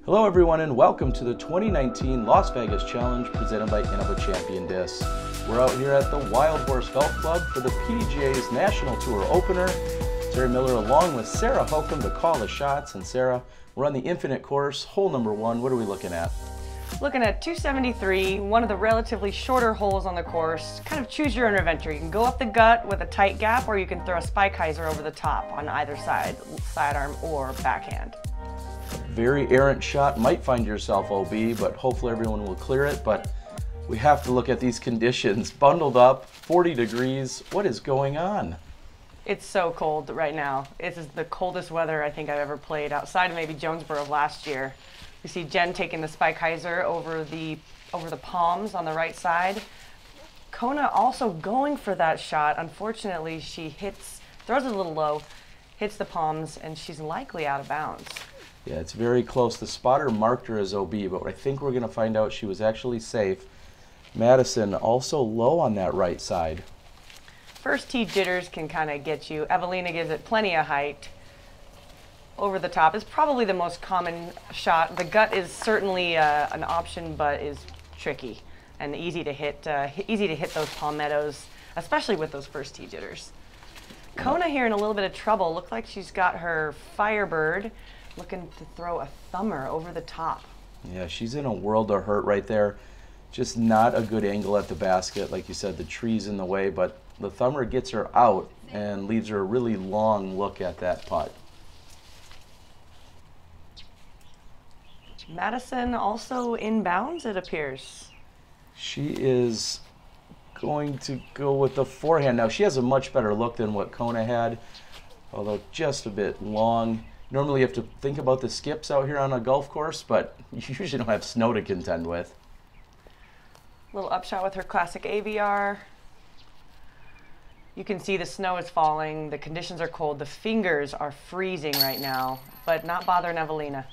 Hello everyone and welcome to the 2019 Las Vegas Challenge presented by Innova Champion Discs. We're out here at the Wild Horse Golf Club for the PDGA's National Tour opener. Terry Miller along with Sarah Hokom to call the shots. And Sarah, we're on the Infinite course, hole number 1. What are we looking at? Looking at 273, one of the relatively shorter holes on the course. Kind of choose your own adventure. You can go up the gut with a tight gap, or you can throw a spike hyzer over the top on either side, sidearm or backhand. Very errant shot, might find yourself OB, but hopefully everyone will clear it. But we have to look at these conditions. Bundled up, 40 degrees. What is going on? It's so cold right now. This is the coldest weather I think I've ever played, outside of maybe Jonesboro last year. You see Jen taking the spike hyzer over the palms on the right side. Kona also going for that shot. Unfortunately, she throws it a little low, hits the palms, and she's likely out of bounds. Yeah, it's very close. The spotter marked her as OB, but I think we're going to find out she was actually safe. Madison also low on that right side. First tee jitters can kind of get you. Eveliina gives it plenty of height. Over the top is probably the most common shot. The gut is certainly an option, but is tricky and easy to hit. Easy to hit those palmettos, especially with those first tee jitters. Kona here in a little bit of trouble. Looked like she's got her Firebird, looking to throw a thumber over the top. Yeah, she's in a world of hurt right there. Just not a good angle at the basket. Like you said, the tree's in the way, but the thumber gets her out and leaves her a really long look at that putt. Madison also inbounds, it appears. She is going to go with the forehand. Now, she has a much better look than what Kona had, although just a bit long. Normally you have to think about the skips out here on a golf course, but you usually don't have snow to contend with. Little upshot with her classic AVR. You can see the snow is falling, the conditions are cold, the fingers are freezing right now, but not bothering Eveliina.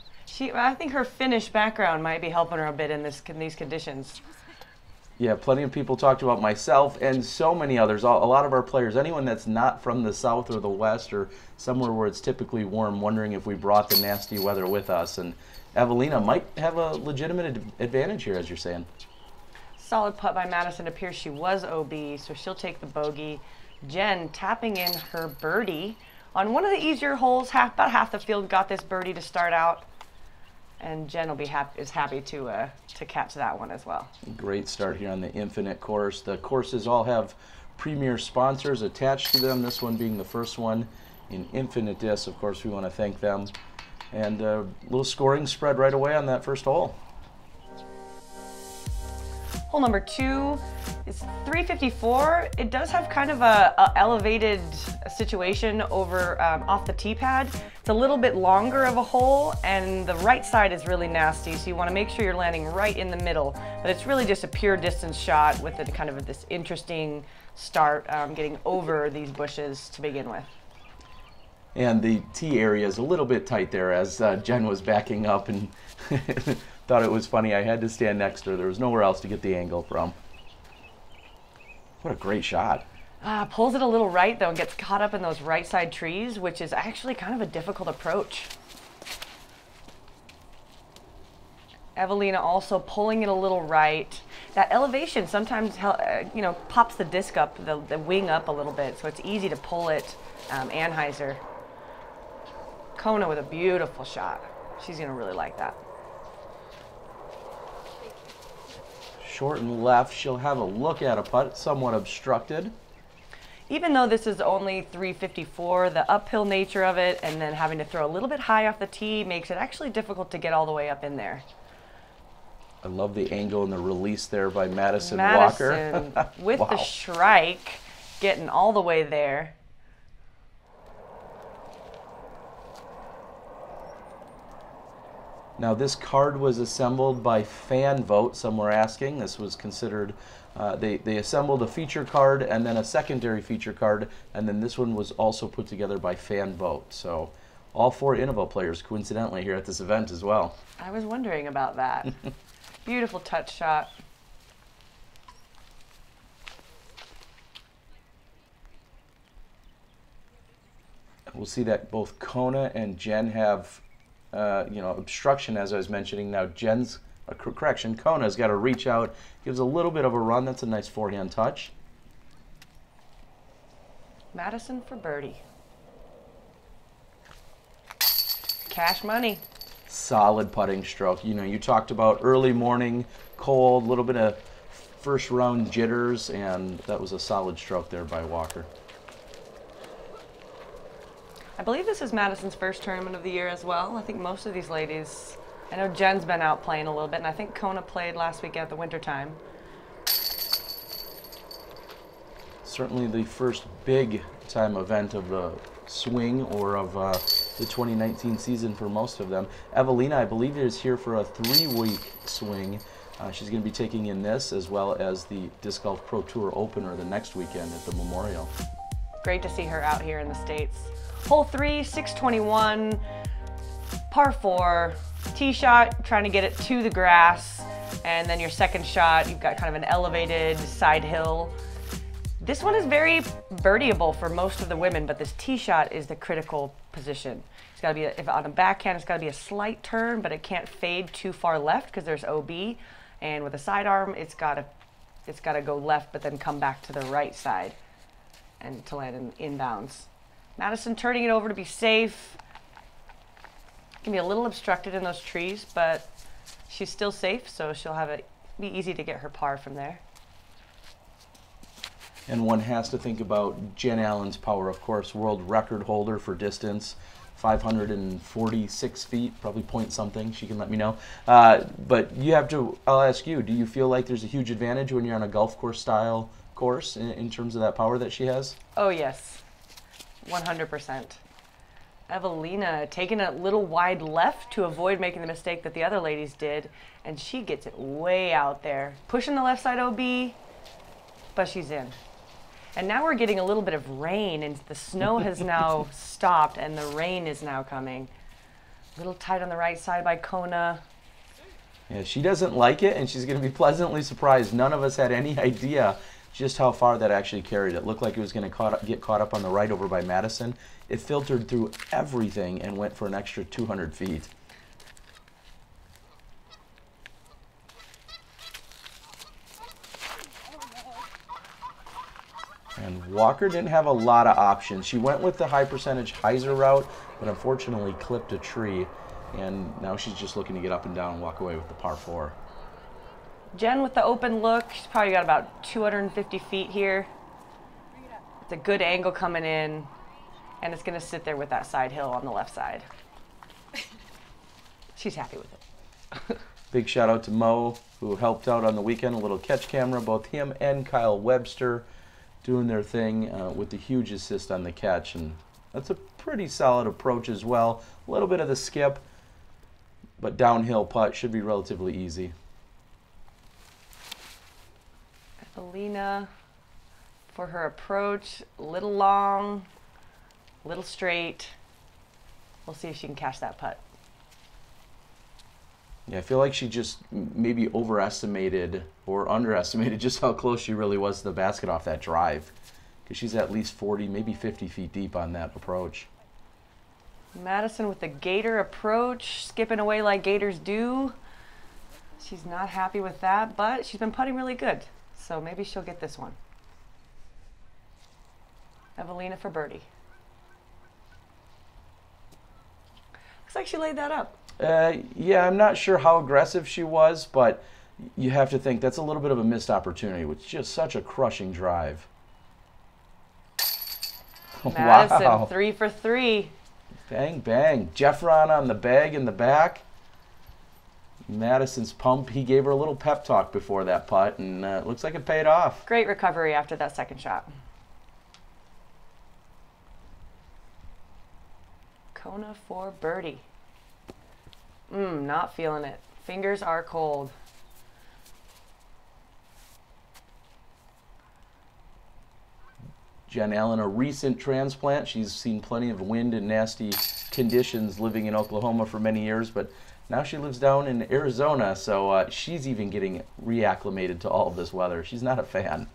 I think her Finnish background might be helping her a bit in these conditions. Yeah, plenty of people talked about myself and so many others. A lot of our players, anyone that's not from the south or the west or somewhere where it's typically warm, wondering if we brought the nasty weather with us. And Eveliina might have a legitimate advantage here, as you're saying. Solid putt by Madison. Appears she was OB, so she'll take the bogey. Jen tapping in her birdie on one of the easier holes. About half the field got this birdie to start out. And Jen will be happy to catch that one as well. Great start here on the Infinite course. The courses all have premier sponsors attached to them, this one being the first one in Infinite Discs. Of course, we want to thank them. And a little scoring spread right away on that first hole. Hole number 2 is 354. It does have kind of a elevated situation over off the tee pad. It's a little bit longer of a hole, and the right side is really nasty, so you want to make sure you're landing right in the middle. But it's really just a pure distance shot with kind of this interesting start, getting over these bushes to begin with. And the tee area is a little bit tight there as Jen was backing up and thought it was funny. I had to stand next to her. There was nowhere else to get the angle from. What a great shot. Pulls it a little right, though, and gets caught up in those right side trees, which is actually kind of a difficult approach. Eveliina also pulling it a little right. That elevation sometimes pops the disc up, the wing up a little bit, so it's easy to pull it anhyzer. Kona with a beautiful shot. She's going to really like that. Short and left, she'll have a look at a putt, somewhat obstructed. Even though this is only 354, the uphill nature of it and then having to throw a little bit high off the tee makes it actually difficult to get all the way up in there. I love the angle and the release there by Madison Walker. With wow. The shrike, getting all the way there. Now this card was assembled by fan vote, some were asking. This was considered, they assembled a feature card and then a secondary feature card, and then this one was also put together by fan vote. So all 4 Innova players coincidentally here at this event as well. I was wondering about that. Beautiful touch shot. We'll see that both Kona and Jen have obstruction, as I was mentioning. Now Kona's got to reach out, gives a little bit of a run. That's a nice forehand touch. Madison for birdie. Cash money. Solid putting stroke. You talked about early morning, cold, a little bit of first round jitters, and that was a solid stroke there by Walker. I believe this is Madison's first tournament of the year as well. I think most of these ladies, I know Jen's been out playing a little bit, and I think Kona played last week at the wintertime. Certainly the first big time event of the swing or of the 2019 season for most of them. Eveliina, I believe, is here for a 3-week swing. She's going to be taking in this as well as the Disc Golf Pro Tour opener the next weekend at the Memorial. Great to see her out here in the States. Hole 3, 621, par 4, tee shot, trying to get it to the grass, and then your second shot, you've got kind of an elevated side hill. This one is very birdieable for most of the women, but this tee shot is the critical position. It's got to be, if on a backhand, it's got to be a slight turn, but it can't fade too far left because there's OB. And with a sidearm, it's got to go left, but then come back to the right side and to land in inbounds. Madison turning it over to be safe. Can be a little obstructed in those trees, but she's still safe, so she'll have it be easy to get her par from there. And one has to think about Jen Allen's power, of course, world record holder for distance, 546 feet, probably point something. She can let me know. But I'll ask you, do you feel like there's a huge advantage when you're on a golf course style course in terms of that power that she has? Oh, yes, 100%. Eveliina taking a little wide left to avoid making the mistake that the other ladies did, and she gets it way out there. Pushing the left side OB, but she's in. And now we're getting a little bit of rain, and the snow has now stopped, and the rain is now coming. A little tight on the right side by Kona. Yeah, she doesn't like it, and she's going to be pleasantly surprised. None of us had any idea just how far that actually carried. It looked like it was going to get caught up on the right over by Madison. It filtered through everything and went for an extra 200 feet. And Walker didn't have a lot of options. She went with the high percentage hyzer route, but unfortunately clipped a tree. And now she's just looking to get up and down and walk away with the par 4. Jen with the open look. She's probably got about 250 feet here. It's a good angle coming in, and it's going to sit there with that side hill on the left side. She's happy with it. Big shout out to Mo, who helped out on the weekend, a little catch camera. Both him and Kyle Webster doing their thing with the huge assist on the catch, and that's a pretty solid approach as well. A little bit of the skip, but downhill putt should be relatively easy. Eveliina for her approach, a little long, a little straight. We'll see if she can catch that putt. Yeah, I feel like she just maybe overestimated or underestimated just how close she really was to the basket off that drive, because she's at least 40, maybe 50 feet deep on that approach. Madison with the gator approach, skipping away like gators do. She's not happy with that, but she's been putting really good, so maybe she'll get this one. Eveliina for birdie. Looks like she laid that up. Yeah, I'm not sure how aggressive she was, but you have to think that's a little bit of a missed opportunity with just such a crushing drive. Madison, wow. 3 for 3. Bang, bang. Jeffron on the bag in the back. Madison's pump. He gave her a little pep talk before that putt, and it looks like it paid off. Great recovery after that second shot. Kona for birdie. Not feeling it. Fingers are cold. Jen Allen, a recent transplant. She's seen plenty of wind and nasty conditions living in Oklahoma for many years, but now she lives down in Arizona, so she's even getting reacclimated to all of this weather. She's not a fan.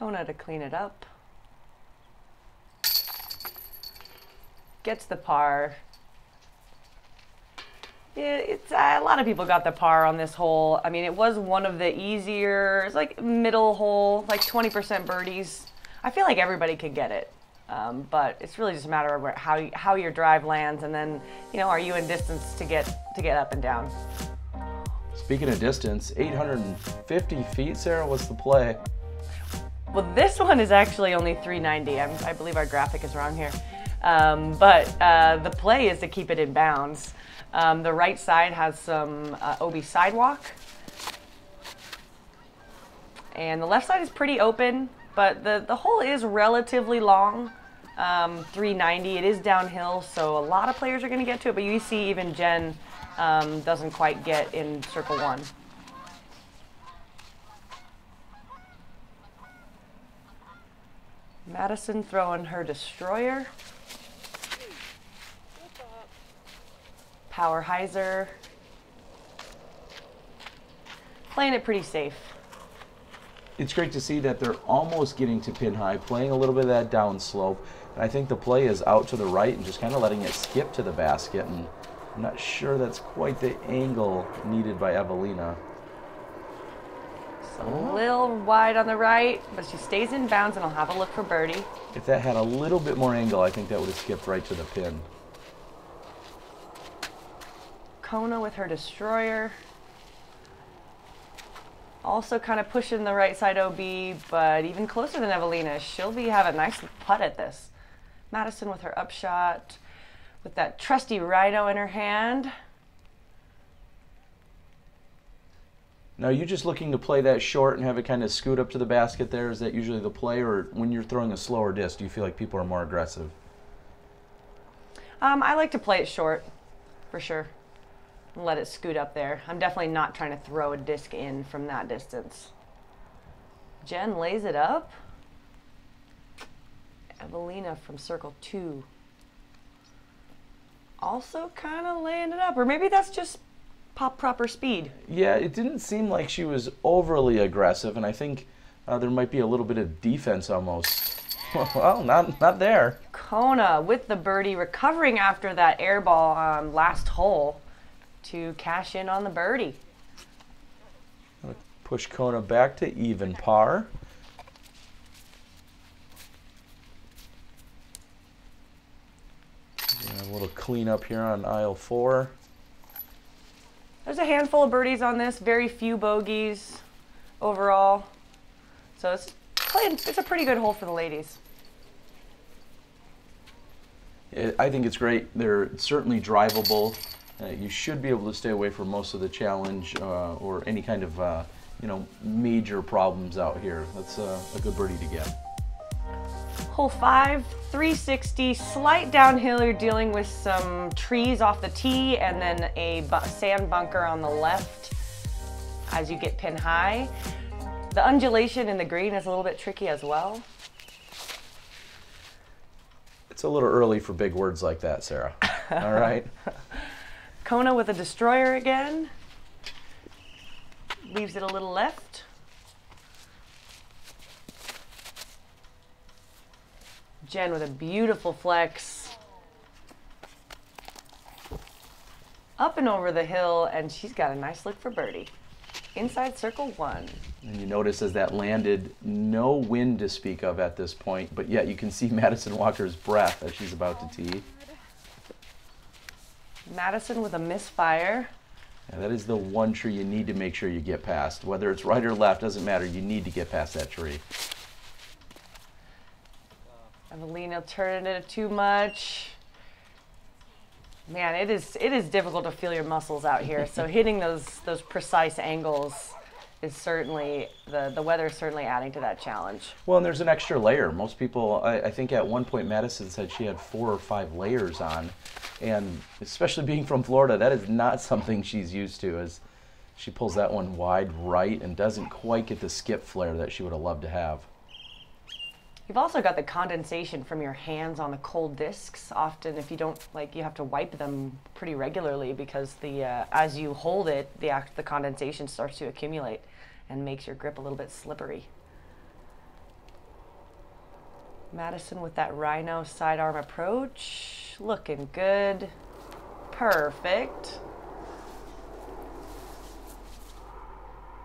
Kona to clean it up. Gets the par. Yeah, it's a lot of people got the par on this hole. I mean, it was one of the easier, it's like middle hole, like 20% birdies. I feel like everybody could get it, but it's really just a matter of how your drive lands, and then, you know, are you in distance to get up and down? Speaking of distance, 850 feet, Sarah, what's the play? Well, this one is actually only 390. I believe our graphic is wrong here. But the play is to keep it in bounds. The right side has some OB sidewalk. And the left side is pretty open, but the hole is relatively long. 390, it is downhill, so a lot of players are going to get to it, but you see even Jen doesn't quite get in circle one. Madison throwing her destroyer. Power hyzer. Playing it pretty safe. It's great to see that they're almost getting to pin high, playing a little bit of that down slope. And I think the play is out to the right and just kind of letting it skip to the basket. And I'm not sure that's quite the angle needed by Eveliina. A little wide on the right, but she stays in bounds, and I'll have a look for birdie. If that had a little bit more angle, I think that would have skipped right to the pin. Kona with her destroyer. Also kind of pushing the right side OB, but even closer than Eveliina. She'll have a nice putt at this. Madison with her upshot, with that trusty rhino in her hand. Now, are you just looking to play that short and have it kind of scoot up to the basket there? Is that usually the play, or when you're throwing a slower disc, do you feel like people are more aggressive? I like to play it short, for sure. And let it scoot up there. I'm definitely not trying to throw a disc in from that distance. Jen lays it up. Eveliina from circle 2. Also kind of laying it up, or maybe that's just proper speed. Yeah, it didn't seem like she was overly aggressive, and I think there might be a little bit of defense almost. Well, not there. Kona with the birdie, recovering after that air ball last hole to cash in on the birdie. Push Kona back to even par. A little cleanup here on aisle 4. There's a handful of birdies on this, very few bogeys overall. So it's a pretty good hole for the ladies. I think it's great. They're certainly drivable. You should be able to stay away from most of the challenge or any kind of major problems out here. That's a good birdie to get. Hole 5, 360, slight downhill. You're dealing with some trees off the tee and then a sand bunker on the left as you get pin high. The undulation in the green is a little bit tricky as well. It's a little early for big words like that, Sarah. All right. Kona with a destroyer again. Leaves it a little left. Jen with a beautiful flex. Up and over the hill, and she's got a nice look for birdie. Inside circle 1. And you notice as that landed, no wind to speak of at this point, but yet you can see Madison Walker's breath as she's about to tee. Madison with a misfire. Yeah, that is the one tree you need to make sure you get past. Whether it's right or left, doesn't matter. You need to get past that tree. Eveliina turning it too much. Man, it is difficult to feel your muscles out here. So hitting those precise angles is certainly, the weather is certainly adding to that challenge. Well, and there's an extra layer. Most people, I think at one point Madison said she had 4 or 5 layers on. And especially being from Florida, that is not something she's used to, as she pulls that one wide right and doesn't quite get the skip flare that she would have loved to have. You've also got the condensation from your hands on the cold discs. Often, if you don't, you have to wipe them pretty regularly because as you hold it, the condensation starts to accumulate and makes your grip a little bit slippery. Madison with that rhino sidearm approach. Looking good. Perfect.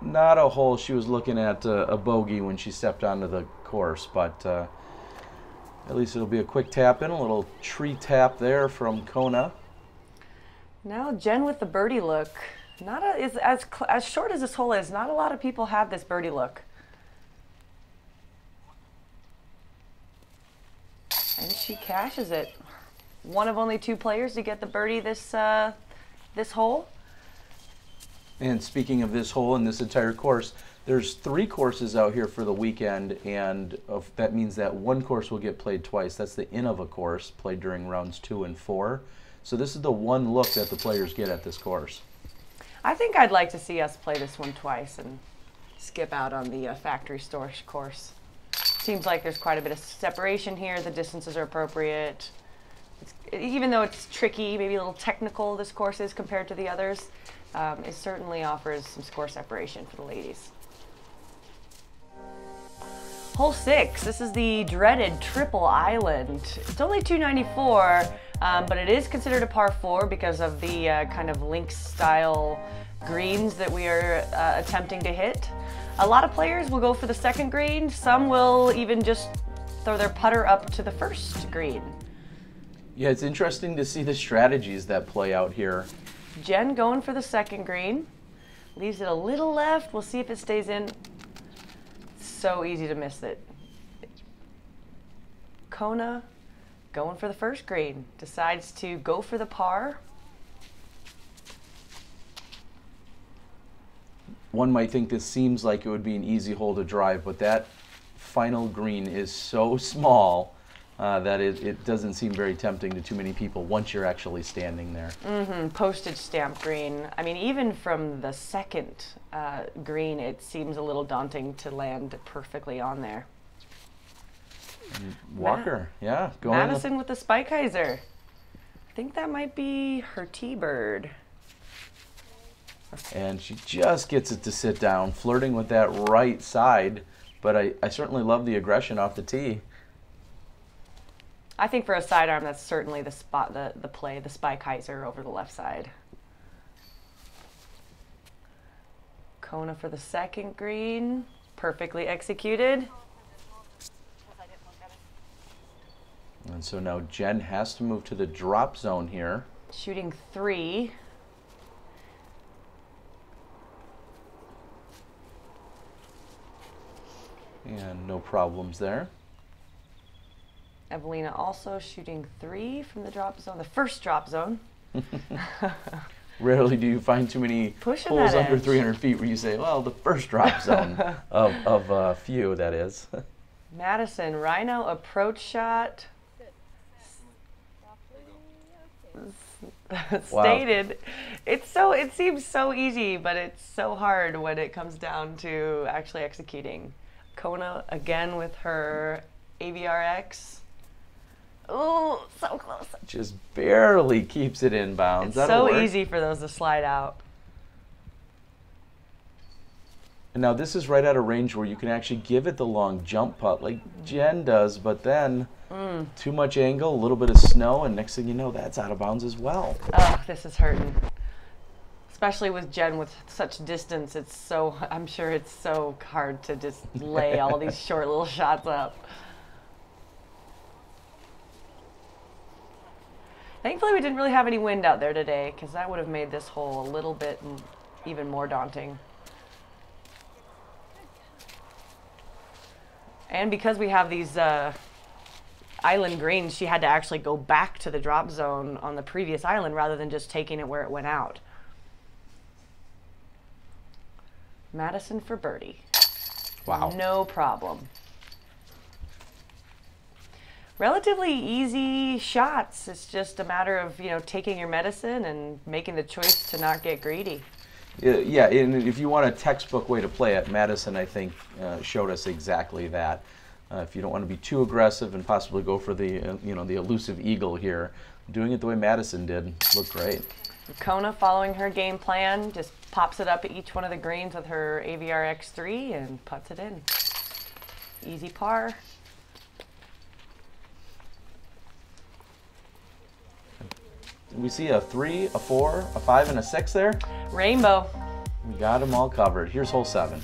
Not a hole she was looking at a bogey when she stepped onto the course, but at least it'll be a quick tap in, a little tree tap there from Kona. Now Jen with the birdie look. Not as short as this hole is, not a lot of people have this birdie look. And she cashes it. One of only 2 players to get the birdie this hole. And speaking of this hole and this entire course, there's 3 courses out here for the weekend, and that means that 1 course will get played twice. That's the Innova course, played during rounds 2 and 4. So this is the 1 look that the players get at this course. I think I'd like to see us play this one twice and skip out on the factory store course. Seems like there's quite a bit of separation here. The distances are appropriate. Even though it's tricky, maybe a little technical, this course is compared to the others, it certainly offers some score separation for the ladies. Hole 6, this is the dreaded triple island. It's only 294, but it is considered a par 4 because of the kind of links style greens that we are attempting to hit. A lot of players will go for the second green. Some will even just throw their putter up to the first green. Yeah, it's interesting to see the strategies that play out here. Jen going for the second green. Leaves it a little left. We'll see if it stays in. So easy to miss it. Kona going for the first green. Decides to go for the par. One might think this seems like it would be an easy hole to drive, but that final green is so small that it doesn't seem very tempting to too many people once you're actually standing there. Postage stamp green. I mean, even from the second green, it seems a little daunting to land perfectly on there. Walker, yeah. Going Madison with the Spikeiser. I think that might be her T-bird. And she just gets it to sit down, flirting with that right side, but I certainly love the aggression off the tee. I think for a sidearm, that's certainly the spot, the play, the Spikeiser over the left side. Kona for the second green, perfectly executed. And so now Jen has to move to the drop zone here. Shooting 3. And no problems there. Eveliina also shooting 3 from the drop zone, the first drop zone. Rarely do you find too many holes under 300 feet where you say, well, the first drop zone of a few, that is. Madison, Rhino approach shot. Stated. Wow. It seems so easy, but it's so hard when it comes down to actually executing. Kona again with her AVRX. Oh, so close. Just barely keeps it in bounds. It's so easy for those to slide out. And now this is right at a range where you can actually give it the long jump putt like Jen does, but then too much angle, a little bit of snow, and next thing you know, that's out of bounds as well. Oh, this is hurting. Especially with Jen with such distance, I'm sure it's so hard to just lay all these short little shots up. Thankfully, we didn't really have any wind out there today, because that would have made this hole a little bit even more daunting. And because we have these island greens, she had to actually go back to the drop zone on the previous island rather than just taking it where it went out. Madison for birdie. Wow. No problem. Relatively easy shots. It's just a matter of, taking your medicine and making the choice to not get greedy. Yeah, and if you want a textbook way to play it, Madison, I think, showed us exactly that. If you don't want to be too aggressive and possibly go for the, the elusive eagle here, doing it the way Madison did looked great. Kona following her game plan, just pops it up at each one of the greens with her AVRX3 and puts it in. Easy par. We see a 3, a 4, a 5, and a 6 there. Rainbow. We got them all covered. Here's hole 7.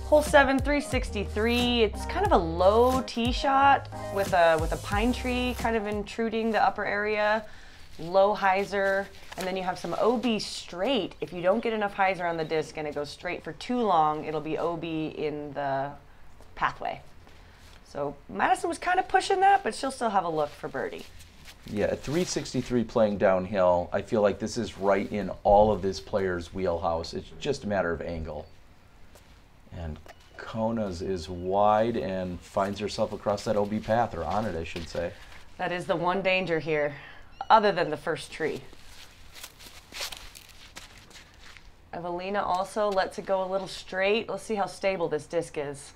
Hole 7, 363. It's kind of a low tee shot with a pine tree kind of intruding the upper area. Low hyzer, and then you have some OB straight. If you don't get enough hyzer on the disc and it goes straight for too long, it'll be OB in the pathway. So Madison was kind of pushing that, but she'll still have a look for birdie. Yeah, at 363 playing downhill, I feel like this is right in all of this player's wheelhouse. It's just a matter of angle. And Kona's is wide and finds herself across that OB path, or on it, I should say. That is the one danger here, other than the first tree. Eveliina also lets it go a little straight. Let's see how stable this disc is.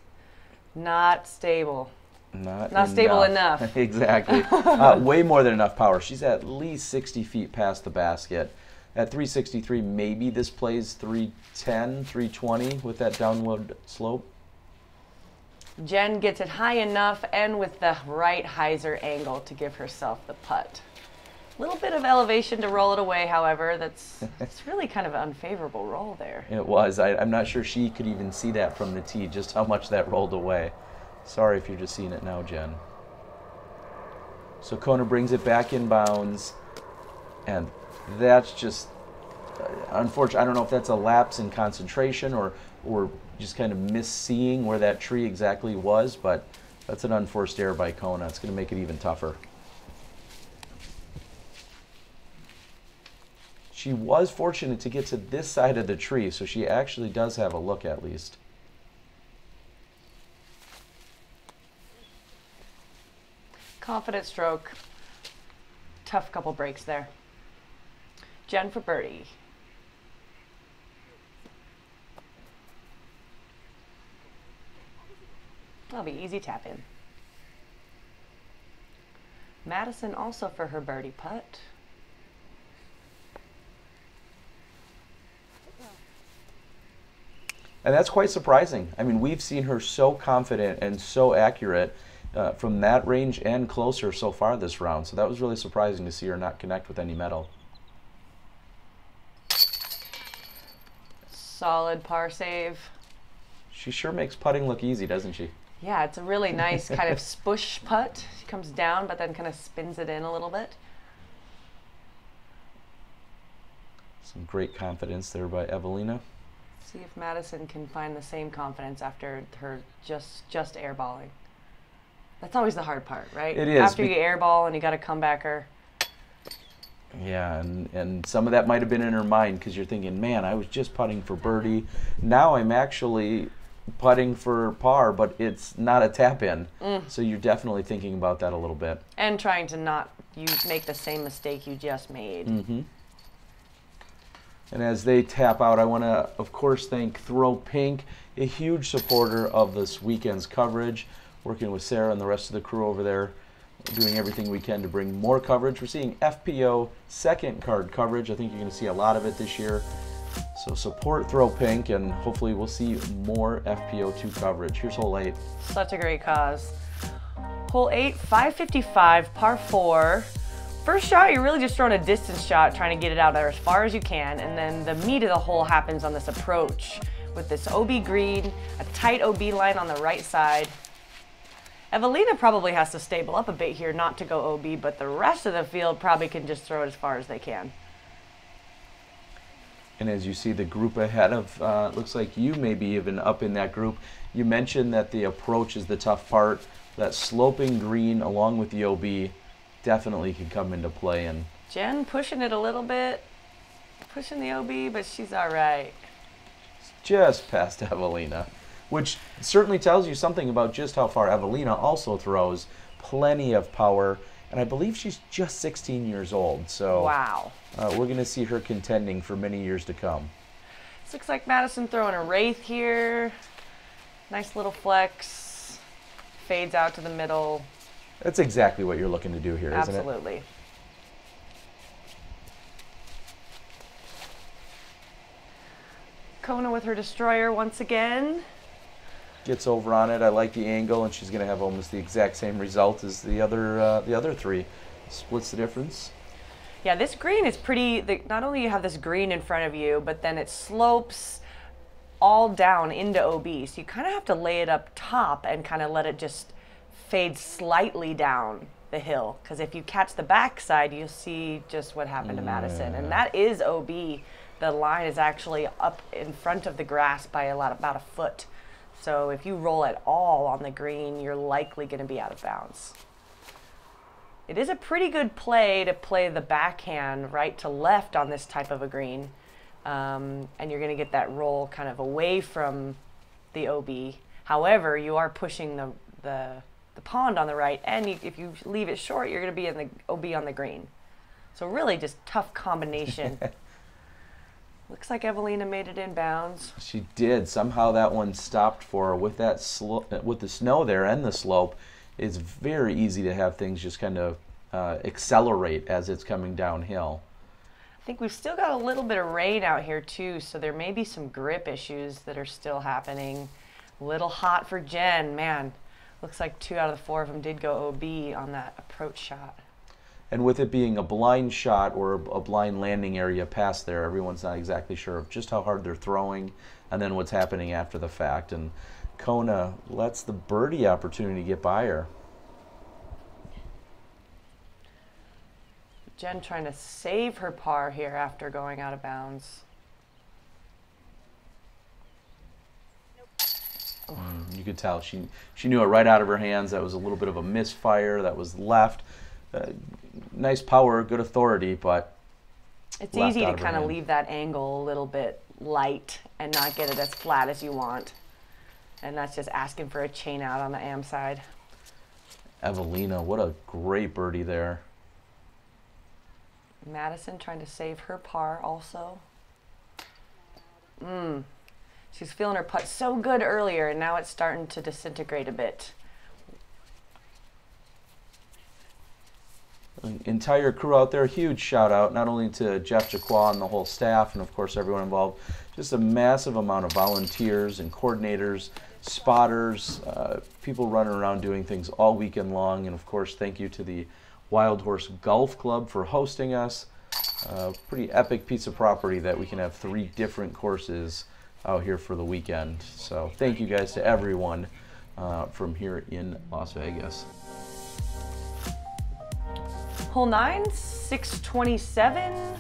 Not stable. Not stable enough. Exactly. Way more than enough power. She's at least 60 feet past the basket. At 363, maybe this plays 310, 320 with that downward slope. Jen gets it high enough and with the right hyzer angle to give herself the putt. A little bit of elevation to roll it away, however. It's really kind of an unfavorable roll there. It was. I'm not sure she could even see that from the tee, just how much that rolled away. Sorry if you're just seeing it now, Jen. So Kona brings it back in bounds, and that's just unfortunate. I don't know if that's a lapse in concentration or just kind of misseeing where that tree exactly was, but that's an unforced error by Kona. It's going to make it even tougher. She was fortunate to get to this side of the tree, so she actually does have a look at least. Confident stroke. Tough couple breaks there. Jen for birdie. That'll be easy tap in. Madison also for her birdie putt. And that's quite surprising. I mean, we've seen her so confident and so accurate from that range and closer so far this round. So that was really surprising to see her not connect with any metal. Solid par save. She sure makes putting look easy, doesn't she? Yeah, it's a really nice kind of spush putt. She comes down, but then kind of spins it in a little bit. Some great confidence there by Eveliina. See if Madison can find the same confidence after her just airballing. That's always the hard part, right? It is. After you airball and you got a comebacker. Yeah, and some of that might have been in her mind because you're thinking, man, I was just putting for birdie. Now I'm actually putting for par, but it's not a tap in. So you're definitely thinking about that a little bit. And trying to not make the same mistake you just made. Mm-hmm. And as they tap out, I want to, of course, thank Throw Pink, a huge supporter of this weekend's coverage, working with Sarah and the rest of the crew over there, doing everything we can to bring more coverage. We're seeing FPO second card coverage. I think you're going to see a lot of it this year. So support Throw Pink, and hopefully we'll see more FPO2 coverage. Here's hole 8. Such a great cause. Hole 8, 555, par 4. First shot, you're really just throwing a distance shot, trying to get it out there as far as you can, and then the meat of the hole happens on this approach with this OB green, a tight OB line on the right side. Eveliina probably has to stable up a bit here not to go OB, but the rest of the field probably can just throw it as far as they can. And as you see the group ahead of, looks like you may be even up in that group. You mentioned that the approach is the tough part. That sloping green along with the OB definitely can come into play. And Jen pushing it a little bit, pushing the OB, but she's all right. Just past Eveliina, which certainly tells you something about just how far Eveliina also throws. Plenty of power, and I believe she's just 16 years old. So wow. We're going to see her contending for many years to come. This looks like Madison throwing a wraith here. Nice little flex. Fades out to the middle. That's exactly what you're looking to do here, isn't it? Absolutely. Kona with her destroyer once again. Gets over on it. I like the angle, and she's going to have almost the exact same result as the other three. Splits the difference. Yeah, this green is pretty, not only you have this green in front of you, but then it slopes all down into OB. So you kind of have to lay it up top and kind of let it just fade slightly down the hill. Because if you catch the backside, you'll see just what happened to Madison. And that is OB. The line is actually up in front of the grass by about a foot. So if you roll at all on the green, you're likely going to be out of bounds. It is a pretty good play to play the backhand right to left on this type of a green. And you're going to get that roll kind of away from the OB. However, you are pushing the pond on the right, and if you leave it short, you're going to be in the OB on the green. So really just tough combination. Looks like Eveliina made it in bounds. She did. Somehow that one stopped for her with that with the snow there and the slope. It's very easy to have things just kind of accelerate as it's coming downhill. I think we've still got a little bit of rain out here too, so there may be some grip issues that are still happening. A little hot for Jen, man. Looks like 2 out of the 4 of them did go OB on that approach shot. And with it being a blind shot or a blind landing area past there, everyone's not exactly sure of just how hard they're throwing and then what's happening after the fact. And Kona lets the birdie opportunity get by her. Jen trying to save her par here after going out of bounds. You could tell she knew it right out of her hands. That was a little bit of a misfire. That was left. Nice power, good authority, but it's easy to kind of leave that angle a little bit light and not get it as flat as you want. And that's just asking for a chain out on the am side. Eveliina, what a great birdie there. Madison trying to save her par also. She's feeling her putt so good earlier, and now it's starting to disintegrate a bit. Entire crew out there, huge shout out not only to Jeff Jaqua and the whole staff and of course everyone involved, just a massive amount of volunteers and coordinators, spotters, people running around doing things all weekend long, and of course thank you to the Wild Horse Golf Club for hosting us. Pretty epic piece of property that we can have 3 different courses out here for the weekend. So thank you guys to everyone from here in Las Vegas. Hole 9, 627,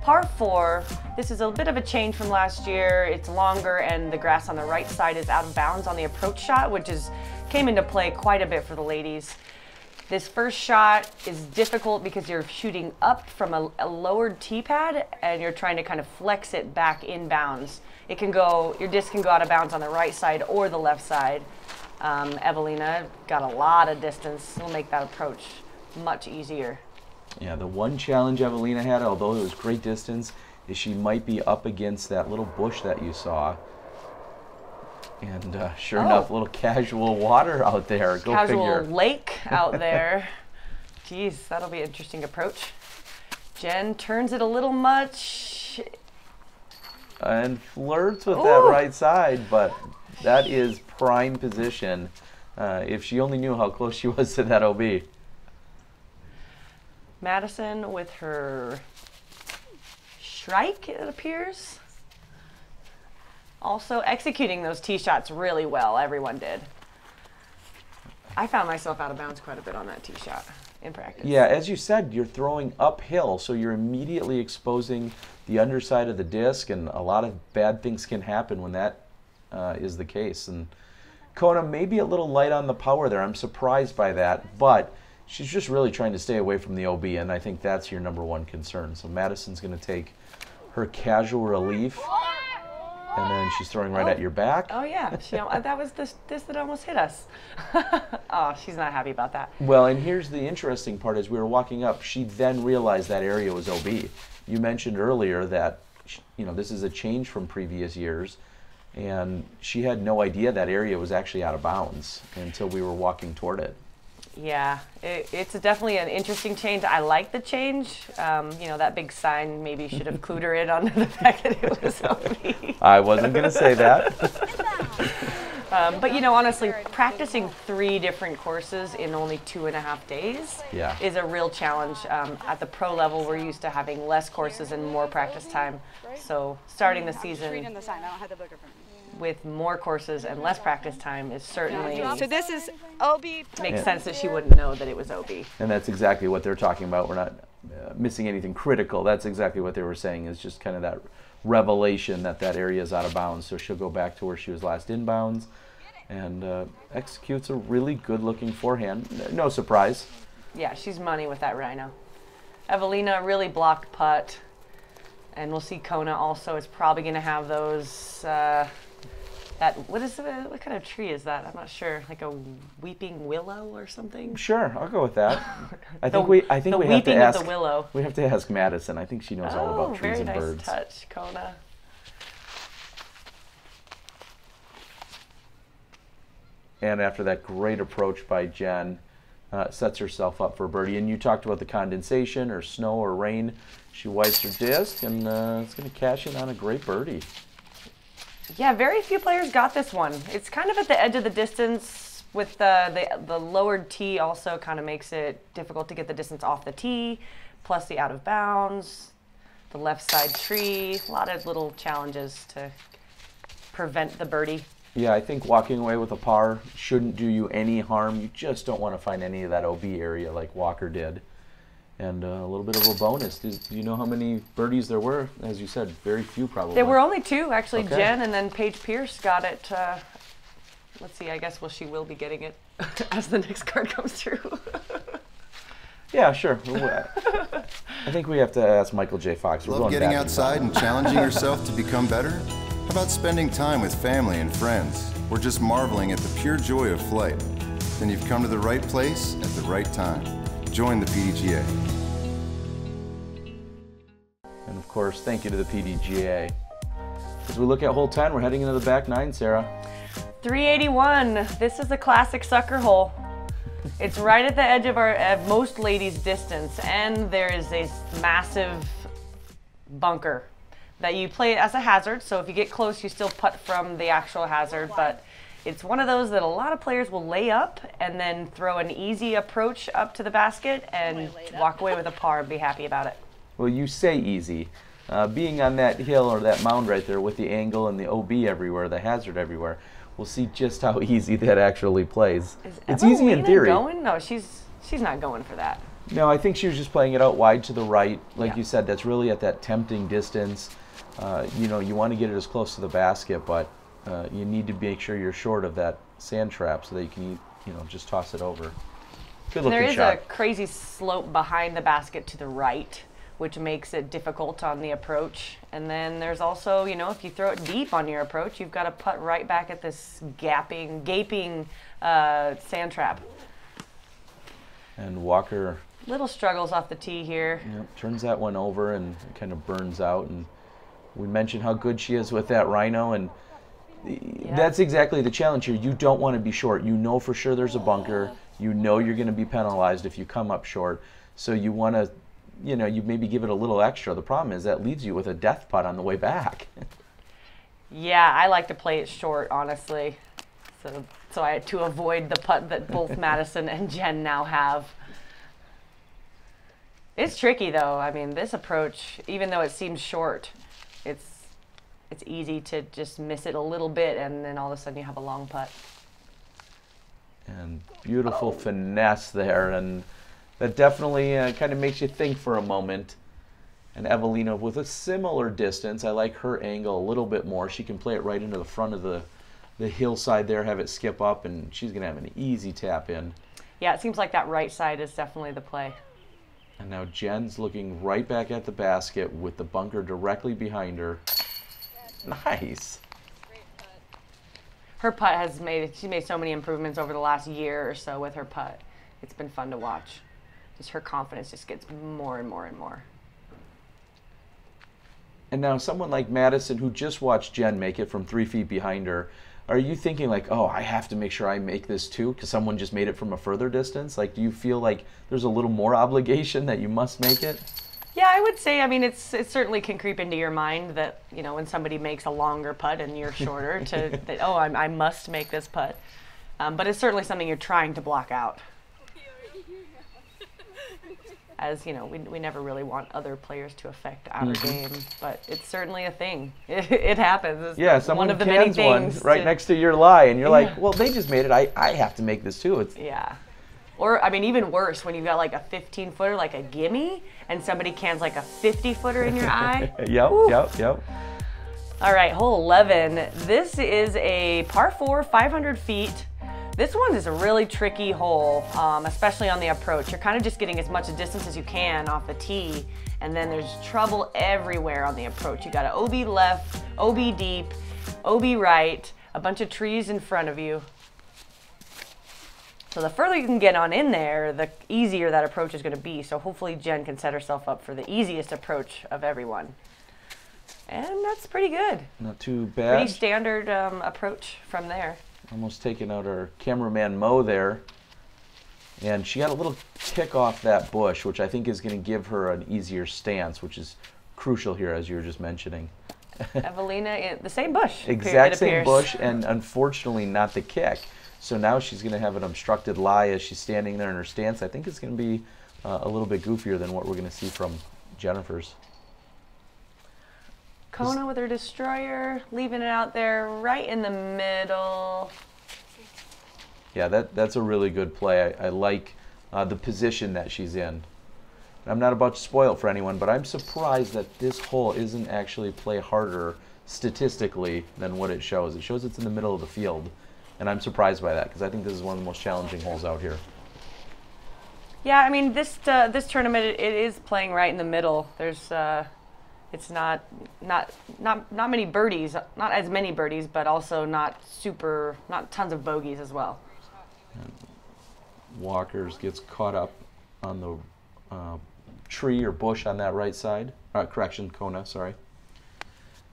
par 4. This is a bit of a change from last year. It's longer and the grass on the right side is out of bounds on the approach shot, which came into play quite a bit for the ladies. This first shot is difficult because you're shooting up from a lowered tee pad and you're trying to kind of flex it back in bounds. It can go, your disc can go out of bounds on the right side or the left side. Eveliina got a lot of distance. It'll make that approach much easier. Yeah, the one challenge Eveliina had, although it was great distance, is she might be up against that little bush that you saw. And sure enough, a little casual water out there. Go casual figure. Lake out there. Geez, that'll be an interesting approach. Jen turns it a little much. And flirts with that right side, but that is prime position. If she only knew how close she was to that OB. Madison with her strike, it appears. Also executing those tee shots really well. Everyone did. I found myself out of bounds quite a bit on that tee shot in practice. Yeah, as you said, you're throwing uphill, so you're immediately exposing the underside of the disc, and a lot of bad things can happen when that is the case. And Kona may be a little light on the power there. I'm surprised by that, but she's just really trying to stay away from the OB, and I think that's your #1 concern. So Madison's going to take her casual relief, and then she's throwing right at your back. Oh yeah, that was this that almost hit us. Oh, she's not happy about that. Well, and here's the interesting part: as we were walking up, she then realized that area was OB. You mentioned earlier that this is a change from previous years, and she had no idea that area was actually out of bounds until we were walking toward it. Yeah, it's definitely an interesting change. I like the change. That big sign maybe should have clued her in on the fact that it was OB. I wasn't going to say that. But you know, honestly, practicing 3 different courses in only 2.5 days is a real challenge. At the pro level, we're used to having less courses and more practice time. So starting the season with more courses and less practice time is certainly... So this is OB. Makes sense that she wouldn't know that it was OB. And that's exactly what they're talking about. We're not missing anything critical. That's exactly what they were saying, is just kind of that revelation that that area is out of bounds. So she'll go back to where she was last inbounds and executes a really good looking forehand. No surprise. Yeah, she's money with that Rhino. Eveliina really blocked putt. And we'll see Kona also is probably going to have those, what kind of tree is that? I'm not sure. Like a weeping willow or something? Sure, I'll go with that. I think we have to ask. The willow. We have to ask Madison. I think she knows all about trees and birds. Very nice touch, Kona. And after that great approach by Jen, sets herself up for birdie. And you talked about the condensation or snow or rain. She wipes her disc and it's going to cash in on a great birdie. Yeah, very few players got this one. It's kind of at the edge of the distance with the lowered tee also kind of makes it difficult to get the distance off the tee, plus the out of bounds, the left side tree, a lot of little challenges to prevent the birdie. Yeah, I think walking away with a par shouldn't do you any harm. You just don't want to find any of that OB area like Walker did. And a little bit of a bonus. Do you know how many birdies there were? As you said, very few probably. There were only 2, actually. Okay. Jen and then Paige Pierce got it. Let's see, I guess she will be getting it as the next card comes through. Yeah, sure. I think we have to ask Michael J. Fox. Love getting outside and challenging yourself to become better? How about spending time with family and friends, or just marveling at the pure joy of flight? Then you've come to the right place at the right time. Join the PDGA. And of course, thank you to the PDGA. As we look at hole 10, we're heading into the back 9, Sarah. 381. This is a classic sucker hole. It's right at the edge of our most ladies' distance, and there is a massive bunker that you play as a hazard. So if you get close, you still putt from the actual hazard, but it's one of those that a lot of players will lay up and then throw an easy approach up to the basket and walk away with a par and be happy about it. Well, you say easy. Being on that hill or that mound right there with the angle and the OB everywhere, the hazard everywhere, we'll see just how easy that actually plays. It's easy in theory. Going? No, she's not going for that. No, I think she was just playing it out wide to the right. Like you said, that's really at that tempting distance. You know, you want to get it as close to the basket, but you need to make sure you're short of that sand trap so that you can, you know, just toss it over. Good looking shot. There is a crazy slope behind the basket to the right, which makes it difficult on the approach. And then there's also, you know, if you throw it deep on your approach, you've got to putt right back at this gaping sand trap. And Walker... Little struggles off the tee here. Yep, turns that one over and kind of burns out. And we mentioned how good she is with that Rhino, and that's exactly the challenge here. You don't want to be short. You know for sure there's a bunker. You know you're going to be penalized if you come up short. So you want to, you know, you maybe give it a little extra. The problem is that leaves you with a death putt on the way back. Yeah, I like to play it short, honestly. So I had to avoid the putt that both Madison and Jen now have. It's tricky though. I mean, this approach, even though it seems short, it's easy to just miss it a little bit and then all of a sudden you have a long putt. And beautiful finesse there, and that definitely kind of makes you think for a moment. And Eveliina with a similar distance. I like her angle a little bit more. She can play it right into the front of the hillside there, have it skip up, and she's going to have an easy tap in. Yeah, it seems like that right side is definitely the play. And now Jen's looking right back at the basket with the bunker directly behind her. Nice. Her putt has she made so many improvements over the last year or so with her putt. It's been fun to watch. Just her confidence just gets more and more and more. And now someone like Madison, who just watched Jen make it from 3 feet behind her, are you thinking like, oh, I have to make sure I make this too because someone just made it from a further distance? Like, do you feel like there's a little more obligation that you must make it? Yeah, I would say, I mean, it certainly can creep into your mind that, you know, when somebody makes a longer putt and you're shorter, that, oh, I must make this putt. But it's certainly something you're trying to block out. As, you know, we never really want other players to affect our game, but it's certainly a thing. It happens. It's someone one of the many things right next to your lie, and you're like, well, they just made it. I have to make this too. Yeah. Or, I mean, even worse, when you've got like a 15-footer, like a gimme, and somebody cans like a 50-footer in your eye. Yep. All right, hole 11. This is a par 4, 500 feet. This one is a really tricky hole, especially on the approach. You're kind of just getting as much distance as you can off the tee, and then there's trouble everywhere on the approach. You got an OB left, OB deep, OB right, a bunch of trees in front of you. So the further you can get on in there, the easier that approach is going to be. So hopefully Jen can set herself up for the easiest approach of everyone. And that's pretty good. Not too bad. Pretty standard approach from there. Almost taking out our cameraman Mo there. And she got a little kick off that bush, which I think is going to give her an easier stance, which is crucial here, as you were just mentioning. Eveliina, the same bush. Exact same bush, and unfortunately not the kick. So now she's going to have an obstructed lie as she's standing there in her stance. I think it's going to be a little bit goofier than what we're going to see from Jennifer's. Kona with her destroyer, leaving it out there right in the middle. Yeah, that's a really good play. I like the position that she's in. I'm not about to spoil it for anyone, but I'm surprised that this hole isn't actually play harder statistically than what it shows. It shows it's in the middle of the field. And I'm surprised by that because I think this is one of the most challenging holes out here. Yeah, I mean this tournament it is playing right in the middle. There's it's not many birdies, not as many birdies, but also not tons of bogeys as well. And Walker's gets caught up on the tree or bush on that right side. Correction, Kona, sorry.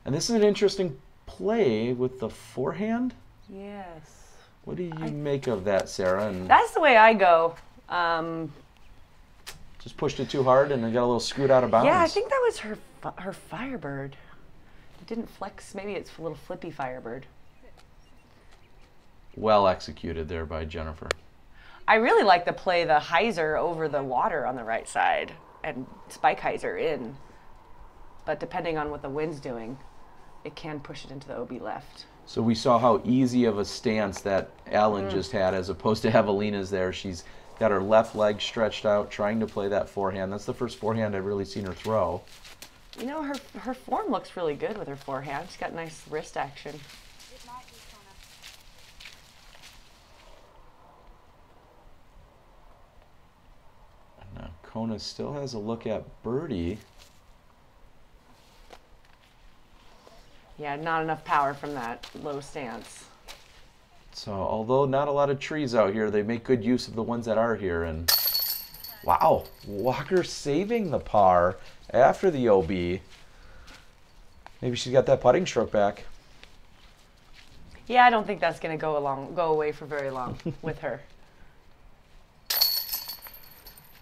And this is an interesting play with the forehand. Yes. What do you make of that, Sarah? And that's the way I go. Just pushed it too hard and it got a little scoot out of bounds. Yeah, I think that was her Firebird. It didn't flex. Maybe it's a little flippy Firebird. Well executed there by Jennifer. I really like the play the hyzer over the water on the right side and spike hyzer in. But depending on what the wind's doing, it can push it into the OB left. So we saw how easy of a stance that Alan just had as opposed to Eveliina's there. She's got her left leg stretched out, trying to play that forehand. That's the first forehand I've really seen her throw. You know, her form looks really good with her forehand. She's got nice wrist action. And now Kona still has a look at birdie. Yeah, not enough power from that low stance. So although not a lot of trees out here, they make good use of the ones that are here. And wow, Walker saving the par after the OB. Maybe she's got that putting stroke back. Yeah, I don't think that's going to go away for very long with her.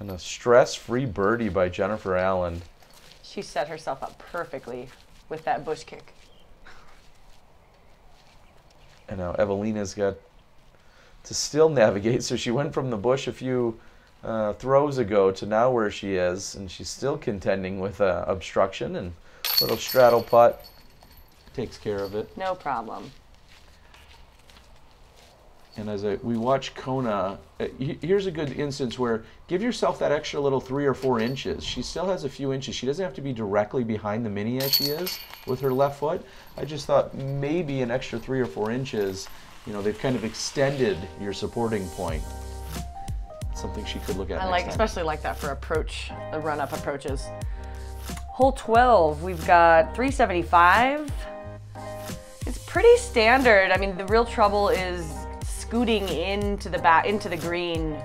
And a stress-free birdie by Jennifer Allen. She set herself up perfectly with that bush kick. And now Eveliina's got to still navigate. So she went from the bush a few throws ago to now where she is, and she's still contending with obstruction, and little straddle putt takes care of it. No problem. And as we watch Kona, here's a good instance where give yourself that extra little 3 or 4 inches. She still has a few inches. She doesn't have to be directly behind the mini as she is with her left foot. I just thought maybe an extra 3 or 4 inches, you know, they've kind of extended your supporting point. Something she could look at next time. Especially like that for the run-up approaches. Hole 12, we've got 375. It's pretty standard. I mean, the real trouble is scooting into the green.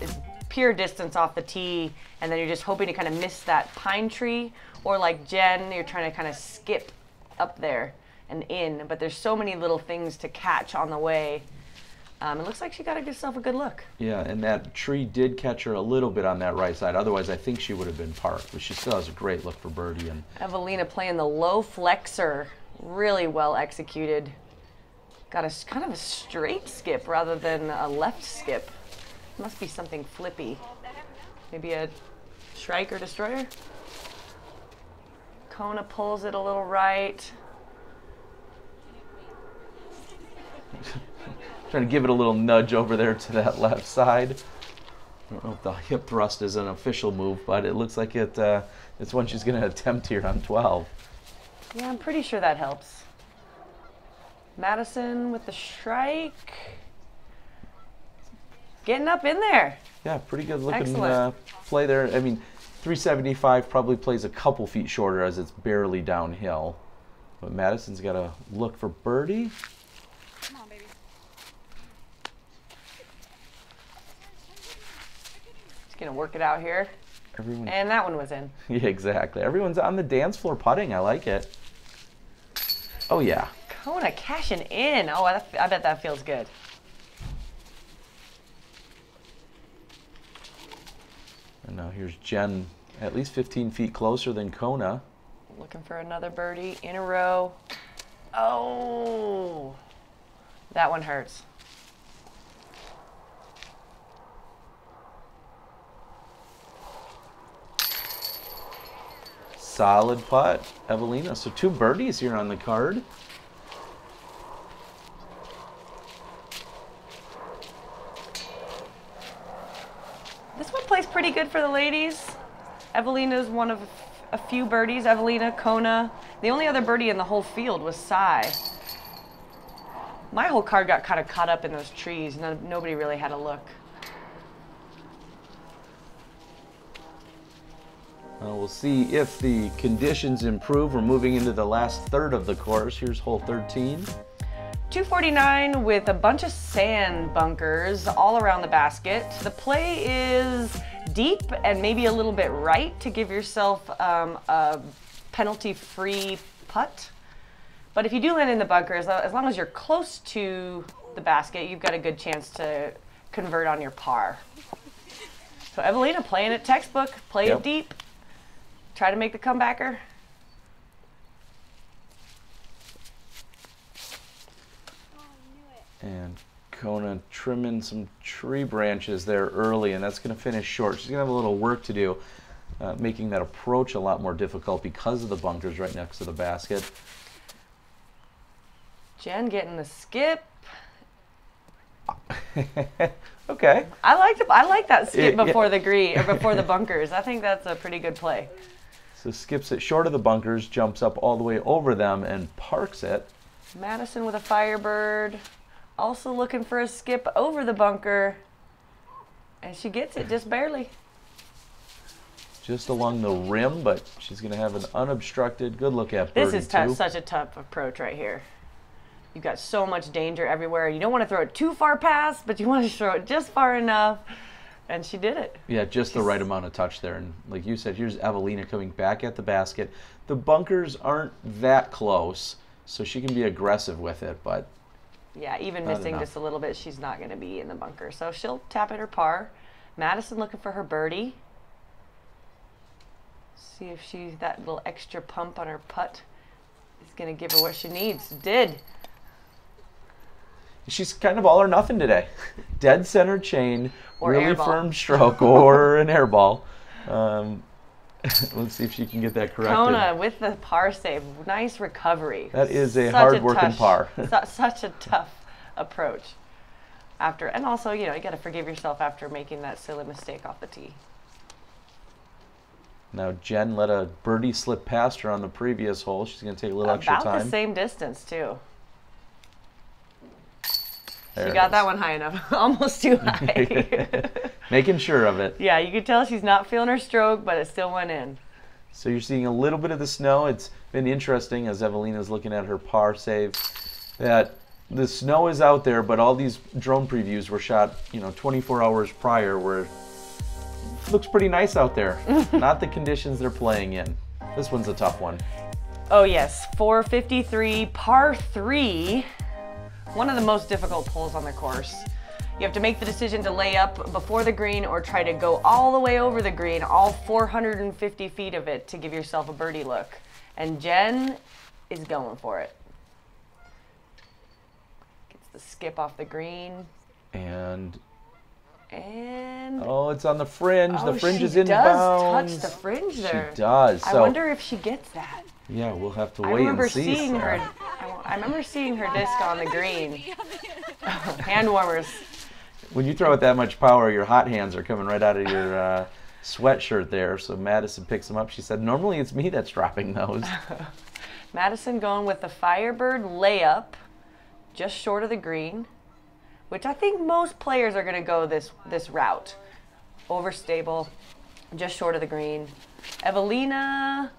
It's pure distance off the tee, and then you're just hoping to kind of miss that pine tree, or like Jen, you're trying to kind of skip up there and in, but there's so many little things to catch on the way. It looks like she got herself a good look. Yeah, and that tree did catch her a little bit on that right side. Otherwise, I think she would have been parked, but she still has a great look for birdie. And Eveliina playing the low flexor, really well executed. Got a kind of a straight skip rather than a left skip. Must be something flippy. Maybe a strike or destroyer. Kona pulls it a little right. Trying to give it a little nudge over there to that left side. I don't know if the hip thrust is an official move, but it looks like it's one she's going to attempt here on 12. Yeah, I'm pretty sure that helps. Madison with the strike. Getting up in there. Yeah, pretty good looking Excellent. play there. I mean, 375 probably plays a couple feet shorter as it's barely downhill. But Madison's got to look for birdie. Come on, baby. Just gonna work it out here. Everyone, And that one was in. yeah, exactly. Everyone's on the dance floor putting. I like it. Oh, yeah. Kona cashing in. Oh, I bet that feels good. And now here's Jen, at least 15 feet closer than Kona. Looking for another birdie in a row. Oh, that one hurts. Solid putt, Eveliina. So 2 birdies here on the card. This one plays pretty good for the ladies. Eveliina is one of a few birdies. Eveliina, Kona. The only other birdie in the whole field was Sai. My whole card got kind of caught up in those trees. Nobody really had a look. We'll see if the conditions improve. We're moving into the last third of the course. Here's hole 13. 249 with a bunch of sand bunkers all around the basket. The play is deep and maybe a little bit right to give yourself a penalty-free putt. But if you do land in the bunkers, as long as you're close to the basket, you've got a good chance to convert on your par. So Eveliina playing it textbook, play it deep, try to make the comebacker. And Kona trimming some tree branches there early, and that's going to finish short. She's going to have a little work to do, making that approach a lot more difficult because of the bunkers right next to the basket. Jen getting the skip. Okay. I like that skip before the green or before the bunkers. I think that's a pretty good play. So skips it short of the bunkers, jumps up all the way over them, and parks it. Madison with a Firebird. Also looking for a skip over the bunker. And she gets it just barely. Just along the rim, but she's going to have an unobstructed good look at birdie. This is such a tough approach right here. You've got so much danger everywhere. You don't want to throw it too far past, but you want to throw it just far enough. And she did it. Yeah, just the right amount of touch there. And like you said, here's Eveliina coming back at the basket. The bunkers aren't that close, so she can be aggressive with it, but yeah, even missing just a little bit, she's not going to be in the bunker. So she'll tap at her par. Madison looking for her birdie. See if that little extra pump on her putt is going to give her what she needs. Did. She's kind of all or nothing today. Dead center chain, or really firm stroke, or an air ball. Let's see if she can get that corrected. Kona with the par save. Nice recovery. That is a hard-working par. Such a tough approach. And also, you got to forgive yourself after making that silly mistake off the tee. Now Jen let a birdie slip past her on the previous hole. She's going to take a little extra time. About the same distance, too. There she got that one high enough. Almost too high. Making sure of it. Yeah, you could tell she's not feeling her stroke, but it still went in. So you're seeing a little bit of the snow. It's been interesting as Eveliina's looking at her par save that the snow is out there, but all these drone previews were shot, 24 hours prior, where it looks pretty nice out there. Not the conditions they're playing in. This one's a tough one. Oh yes, 453, par 3. One of the most difficult holes on the course. You have to make the decision to lay up before the green or try to go all the way over the green, all 450 feet of it, to give yourself a birdie look. And Jen is going for it. Gets the skip off the green. And oh, it's on the fringe. The fringe is inbounds. She does touch the fringe there. She does. I wonder if she gets that. Yeah, we'll have to wait and see. I remember seeing her disc on the green. Hand warmers. When you throw it that much power, your hot hands are coming right out of your sweatshirt there. So Madison picks them up. She said, normally it's me that's dropping those. Madison going with the Firebird layup, just short of the green, which I think most players are going to go this route. Overstable, just short of the green. Eveliina,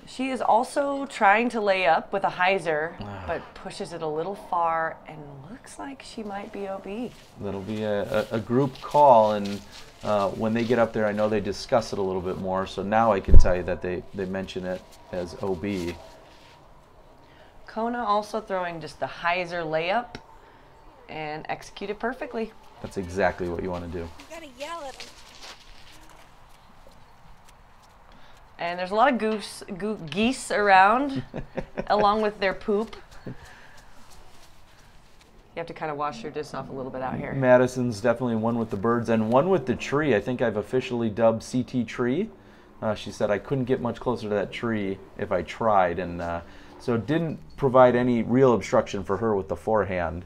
she is also trying to lay up with a hyzer, but pushes it a little far and looks like she might be OB. That'll be a group call, and when they get up there, I know they discuss it a little bit more, so now I can tell you that they mention it as OB. Kona also throwing just the hyzer layup and executed perfectly. That's exactly what you want to do. You gotta yell at them. And there's a lot of geese around, along with their poop. You have to kind of wash your disc off a little bit out here. Madison's definitely one with the birds and one with the tree. I think I've officially dubbed CT Tree. She said I couldn't get much closer to that tree if I tried, and so it didn't provide any real obstruction for her with the forehand.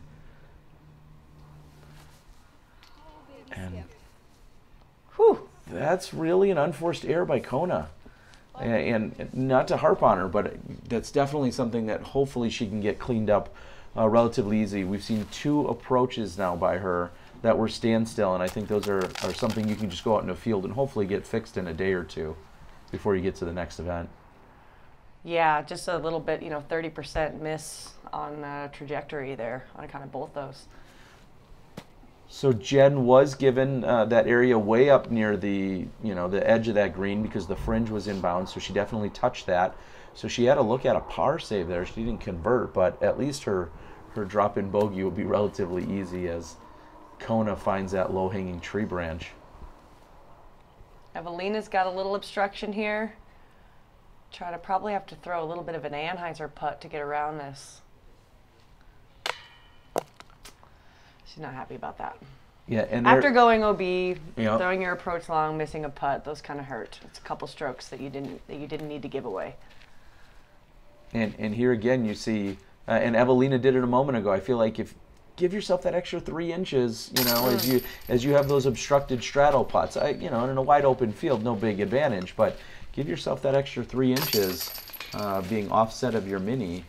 And whew, that's really an unforced error by Kona. And not to harp on her, but that's definitely something that hopefully she can get cleaned up relatively easy. We've seen 2 approaches now by her that were standstill, and I think those are something you can just go out in the field and hopefully get fixed in a day or 2 before you get to the next event. Yeah, just a little bit, 30% miss on trajectory there on kind of both those. So Jen was given that area way up near the the edge of that green because the fringe was inbound, so she definitely touched that. So she had to look at a par save there. She didn't convert, but at least her drop-in bogey will be relatively easy as Kona finds that low-hanging tree branch. Eveliina's got a little obstruction here. Probably have to throw a little bit of an Anheuser putt to get around this. She's not happy about that. Yeah, and after going OB, throwing your approach long, missing a putt, those kind of hurt. It's a couple strokes that you didn't need to give away. And here again you see, and Eveliina did it a moment ago. I feel like if give yourself that extra 3 inches, as you have those obstructed straddle putts. In a wide open field, no big advantage, but give yourself that extra 3 inches, being offset of your mini.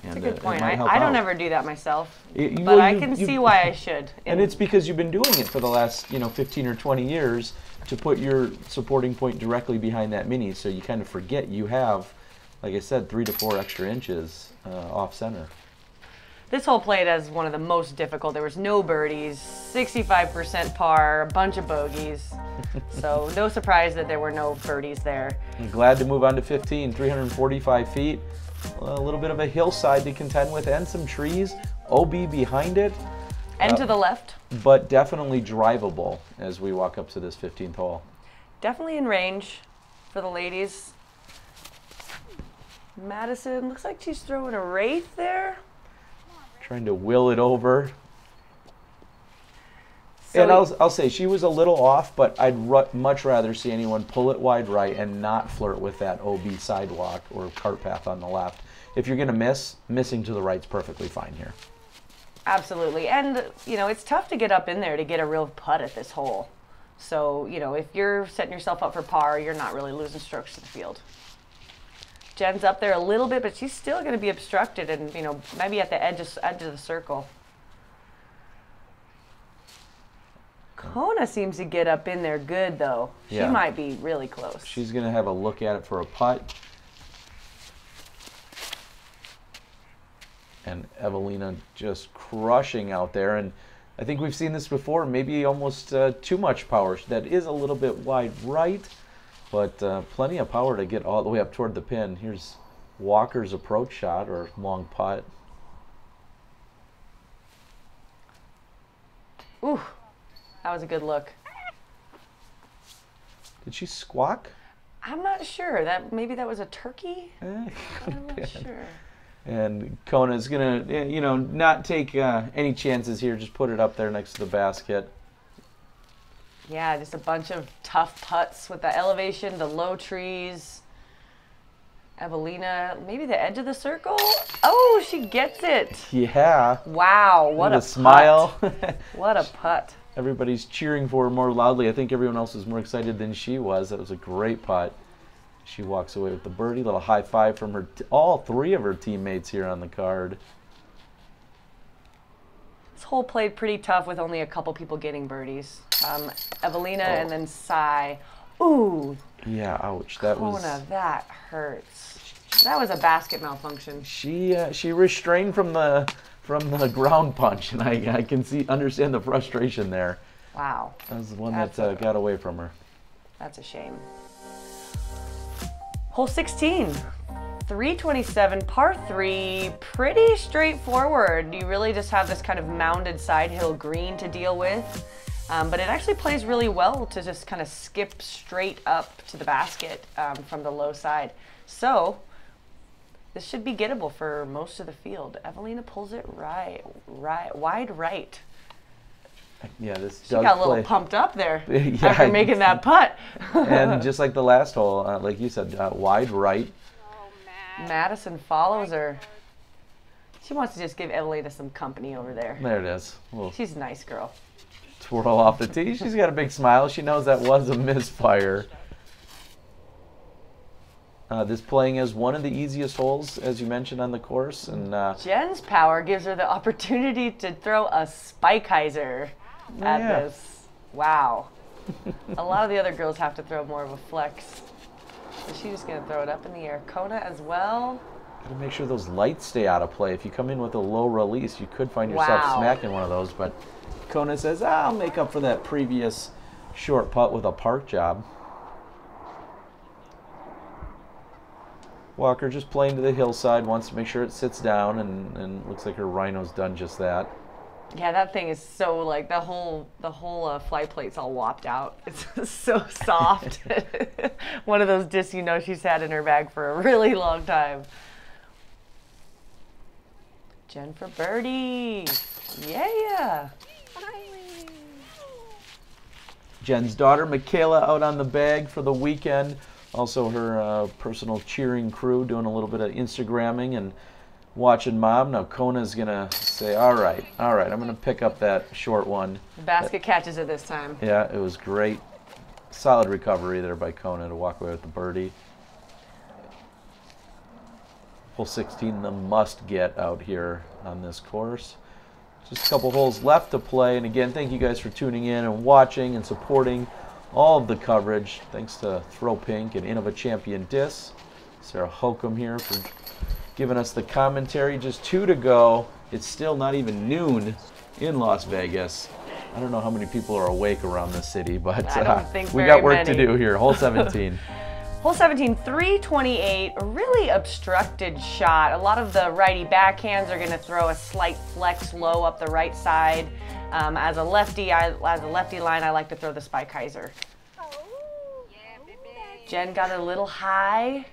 That's a good point. I don't ever do that myself, but I can see why I should. And it's because you've been doing it for the last 15 or 20 years to put your supporting point directly behind that mini, so you kind of forget you have, like I said, 3 to 4 extra inches off center. This hole played as one of the most difficult. There was no birdies, 65% par, a bunch of bogeys. So no surprise that there were no birdies there. I'm glad to move on to 15, 345 feet. A little bit of a hillside to contend with and some trees. OB behind it. And to the left. But definitely drivable as we walk up to this 15th hole. Definitely in range for the ladies. Madison, looks like she's throwing a wraith there. Trying to will it over. So and I'll say she was a little off, but I'd much rather see anyone pull it wide right and not flirt with that OB sidewalk or cart path on the left. If you're going to miss, missing to the right's perfectly fine here. Absolutely. And, it's tough to get up in there to get a real putt at this hole. So, if you're setting yourself up for par, you're not really losing strokes to the field. Jen's up there a little bit, but she's still going to be obstructed and, maybe at the edge of the circle. Kona seems to get up in there good, though. She might be really close. She's going to have a look at it for a putt. And Eveliina just crushing out there. And I think we've seen this before, maybe almost too much power. That is a little bit wide right, but plenty of power to get all the way up toward the pin. Here's Walker's approach shot or long putt. Ooh, that was a good look. Did she squawk? I'm not sure. Maybe that was a turkey? I'm not sure. And Kona's going to, you know, not take any chances here. Just put it up there next to the basket. Yeah, just a bunch of tough putts with the elevation, the low trees. Eveliina, maybe the edge of the circle? Oh, she gets it. Yeah. Wow, what a smile. What a putt. Everybody's cheering for her more loudly. I think everyone else was more excited than she was. That was a great putt. She walks away with the birdie. Little high five from her, all three of her teammates here on the card. This hole played pretty tough with only a couple people getting birdies. Eveliina and then Sai. Ooh. Yeah, ouch. That Kona, that hurts. That was a basket malfunction. She restrained from the ground punch, and I can understand the frustration there. Wow. That was the one that got away from her. That's a shame. Hole 16. 327, par 3, pretty straightforward. You really just have this kind of mounded side hill green to deal with, but it actually plays really well to just kind of skip straight up to the basket from the low side. So this should be gettable for most of the field. Eveliina pulls it wide right. Yeah, this she got a little pumped up there after making that putt. And just like the last hole, like you said, wide right. Madison follows her. She wants to just give Eveliina some company over there. There it is. She's a nice girl. Twirl off the tee. She's got a big smile. She knows that was a misfire. This playing as one of the easiest holes, as you mentioned, on the course. And Jen's power gives her the opportunity to throw a spike hyzer at this. Wow. A lot of the other girls have to throw more of a flex. So she's just going to throw it up in the air. Kona as well. Got to make sure those lights stay out of play. If you come in with a low release, you could find yourself smacking one of those. But Kona says, I'll make up for that previous short putt with a park job. Walker just playing to the hillside, wants to make sure it sits down, and looks like her Rhino's done just that. Yeah, that thing is so, like, the whole fly plate's all whopped out. It's so soft. One of those discs you know she's had in her bag for a really long time. Jen for birdie. Yeah. Jen's daughter, Michaela, out on the bag for the weekend. Also her personal cheering crew doing a little bit of Instagramming and watching Mom. Now Kona's going to say, all right, I'm going to pick up that short one. The basket catches it this time. Yeah, it was great. Solid recovery there by Kona to walk away with the birdie. Hole 16, the must get out here on this course. Just a couple holes left to play. And again, thank you guys for tuning in and watching and supporting all of the coverage. Thanks to Throw Pink and Innova Champion Discs. Sarah Hokom here for giving us the commentary. Just 2 to go. It's still not even noon in Las Vegas. I don't know how many people are awake around the city, but we got work to do here. Hole 17. Hole 17, 328, a really obstructed shot. A lot of the righty backhands are going to throw a slight flex low up the right side. As a lefty line, I like to throw the spike hyzer. Jen got a little high,